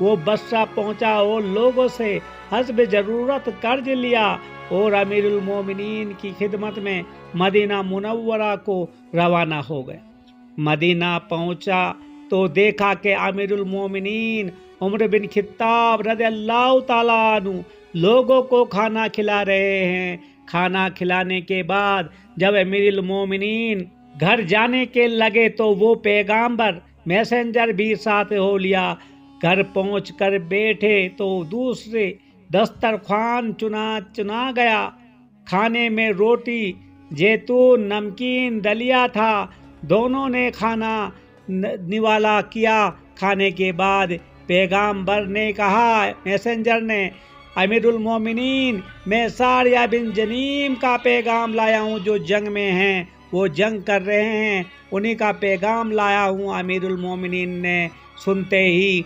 وہ بصرہ پہنچا اور لوگوں سے حسب ضرورت قرض لیا اور امیر المومنین کی خدمت میں مدینہ منورہ کو روانہ ہو گئے۔ مدینہ پہنچا تو دیکھا کہ امیر المومنین عمر بن خطاب رضی اللہ تعالیٰ عنہ لوگوں کو کھانا کھلا رہے ہیں۔ کھانا کھلانے کے بعد جب امیر المومنین گھر جانے کے لگے تو وہ پیغامبر میسنجر بھی ساتھ ہو لیا۔ گھر پہنچ کر بیٹھے تو دوسرے دسترخوان چنا گیا۔ کھانے میں روٹی، زیتون، نمکین، دلیا تھا۔ دونوں نے کھانا نوالا کیا۔ کھانے کے بعد پیغامبر نے کہا، میسنجر نے، امیر المومنین میں ساریہ بن جنیم کا پیغام لایا ہوں جو جنگ میں ہیں، وہ جنگ کر رہے ہیں، انہی کا پیغام لایا ہوں۔ امیر المومنین نے سنتے ہی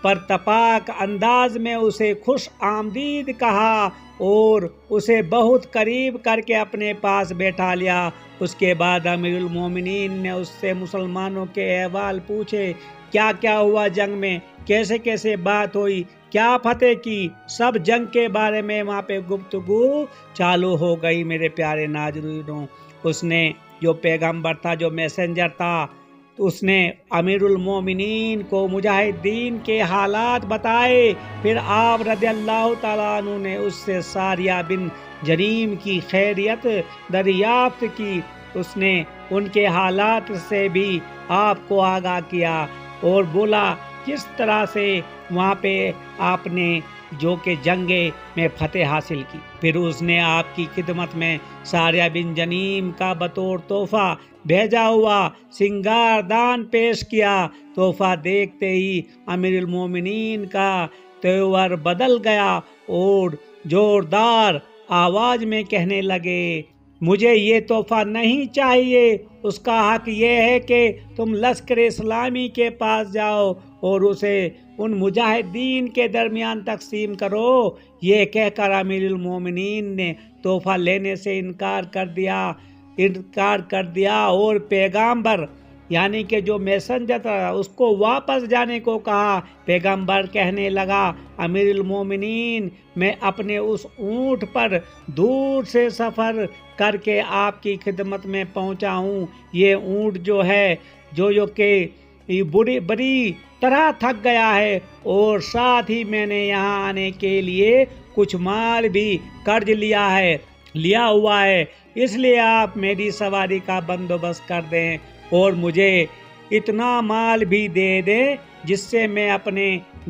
پرتپاک انداز میں اسے خوش آمدید کہا اور اسے بہت قریب کر کے اپنے پاس بیٹھا لیا۔ اس کے بعد امیر المومنین نے اس سے مسلمانوں کے احوال پوچھے، کیا کیا ہوا جنگ میں، کیسے کیسے بات ہوئی، کیا فتح کی، سب جنگ کے بارے میں وہاں پہ گفتگو چالو ہو گئی۔ میرے پیارے ناظرینوں، اس نے جو پیغمبر تھا، جو میسنجر تھا، تو اس نے امیر المومنین کو مجاہدین کے حالات بتائے۔ پھر آپ رضی اللہ تعالیٰ عنہ نے اس سے ساریہ بن جنیم کی خیریت دریافت کی۔ اس نے ان کے حالات سے بھی آپ کو آگاہ کیا اور بولا کس طرح سے وہاں پہ آپ نے جو کہ جنگے میں فتح حاصل کی۔ پھر اس نے آپ کی خدمت میں ساریہ بن جنیم کا بطور تحفہ بھیجا ہوا سنگار دان پیش کیا۔ تحفہ دیکھتے ہی امیر المومنین کا تیور بدل گیا اور زوردار آواز میں کہنے لگے، مجھے یہ تحفہ نہیں چاہیے، اس کا حق یہ ہے کہ تم لشکر اسلامی کے پاس جاؤ اور اسے ان مجاہدین کے درمیان تقسیم کرو۔ یہ کہہ کر امیر المومنین نے تحفہ لینے سے انکار کر دیا اور پیغامبر یعنی کہ جو میسنجر تھا اس کو واپس جانے کو کہا۔ پیغمبر کہنے لگا، امیر المومنین میں اپنے اس اونٹ پر دور سے سفر کر کے آپ کی خدمت میں پہنچا ہوں۔ یہ اونٹ جو ہے جو کہ بڑی طرح تھک گیا ہے اور ساتھ ہی میں نے یہاں آنے کے لیے کچھ مال بھی قرض لیا ہوا ہے، اس لیے آپ میری سواری کا بندوبست کر دیں اور مجھے اتنا مال بھی دے دیں جس سے میں اپنے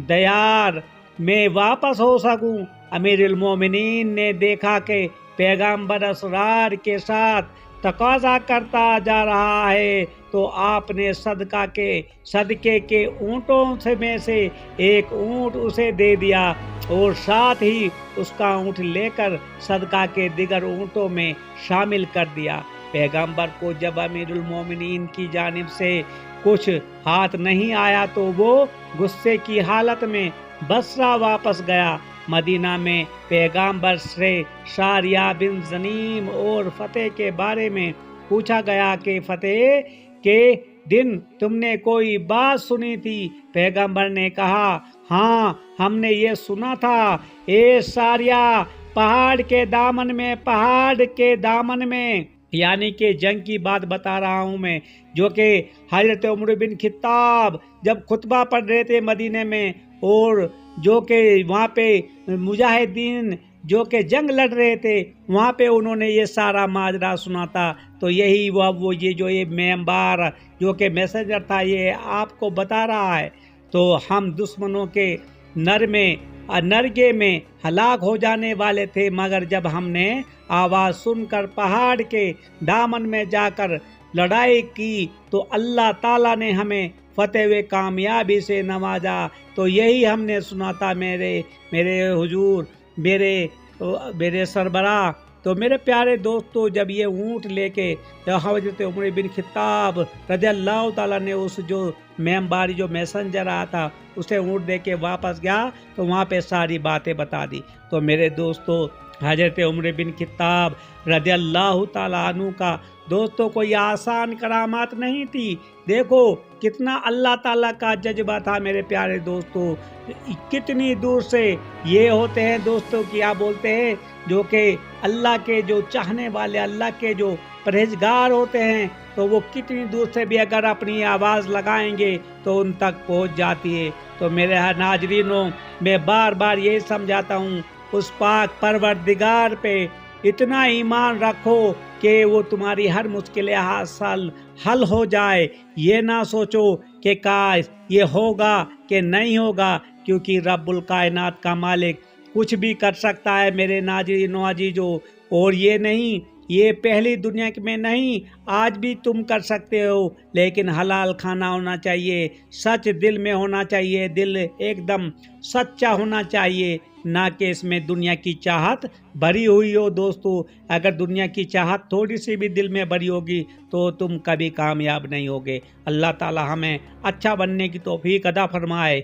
دیار میں واپس ہو سکوں۔ امیر المومنین نے دیکھا کہ پیغمبر اسرار کے ساتھ تقاضا کرتا جا رہا ہے تو آپ نے صدقے کے اونٹوں میں سے ایک اونٹ اسے دے دیا اور ساتھ ہی اس کا اونٹ لے کر صدقہ کے دیگر اونٹوں میں شامل کر دیا۔ پیغمبر کو جب امیر المومنین کی جانب سے کچھ ہاتھ نہیں آیا تو وہ غصے کی حالت میں بصرہ واپس گیا۔ مدینہ میں پیغمبر سے ساریہ بن جنیم اور فتح کے بارے میں پوچھا گیا کہ فتح کے دن تم نے کوئی بات سنی تھی؟ پیغمبر نے کہا، ہاں ہم نے یہ سنا تھا، اے ساریہ، پہاڑ کے دامن میں یعنی کہ جنگ کی بات بتا رہا ہوں میں، جو کہ حضرت عمر بن خطاب جب خطبہ پڑھ رہے تھے مدینے میں اور جو کہ وہاں پہ مجاہدین جو کہ جنگ لڑ رہے تھے وہاں پہ انہوں نے یہ سارا ماجرا سنا تھا۔ تو یہی یہ ممبار جو کہ میسنجر تھا یہ آپ کو بتا رہا ہے۔ تو ہم دشمنوں کے نرگے میں ہلاک ہو جانے والے تھے، مگر جب ہم نے آواز سن کر پہاڑ کے دامن میں جا کر لڑائی کی تو اللہ تعالیٰ نے ہمیں فتح و کامیابی سے نوازا۔ تو یہی ہم نے سنا تھا میرے حضور، میرے سربراہ۔ تو میرے پیارے دوستو، جب یہ اونٹ لے کے حضرت عمر بن خطاب رضی اللہ تعالیٰ نے اس جو ممباری جو میسنجر آیا تھا اسے اونٹ دے کے واپس گیا تو وہاں پہ ساری باتیں بتا دی۔ تو میرے دوستو، حضرت عمر بن خطاب رضی اللہ تعالیٰ عنہ کا دوستوں کوئی آسان کرامات نہیں تھی، دیکھو کتنا اللہ تعالیٰ کا جذبہ تھا میرے پیارے دوستوں، کتنی دور سے یہ ہوتے ہیں دوستوں کیا بولتے ہیں جو کہ اللہ کے جو چاہنے والے، اللہ کے جو پرہیزگار ہوتے ہیں، تو وہ کتنی دور سے بھی اگر اپنی آواز لگائیں گے تو ان تک پہنچ جاتی ہے۔ تو میرے ناظرینوں، میں بار بار یہ سمجھاتا ہوں، اس پاک پروردگار پہ اتنا ایمان رکھو کہ وہ تمہاری ہر مشکل حل ہو جائے۔ یہ نہ سوچو کہ کاش یہ ہوگا کہ نہیں ہوگا، کیونکہ رب الکائنات کا مالک کچھ بھی کر سکتا ہے میرے ناظرینوں عزیزو۔ اور یہ نہیں، یہ پہلی دنیا میں نہیں، آج بھی تم کر سکتے ہو، لیکن حلال کھانا ہونا چاہیے، سچ دل میں ہونا چاہیے، دل ایک دم سچا ہونا چاہیے، نہ کہ اس میں دنیا کی چاہت بھری ہوئی ہو۔ دوستو اگر دنیا کی چاہت تھوڑی سی بھی دل میں بھری ہوگی تو تم کبھی کامیاب نہیں ہوگے۔ اللہ تعالی ہمیں اچھا بننے کی توفیق عطا فرمائے۔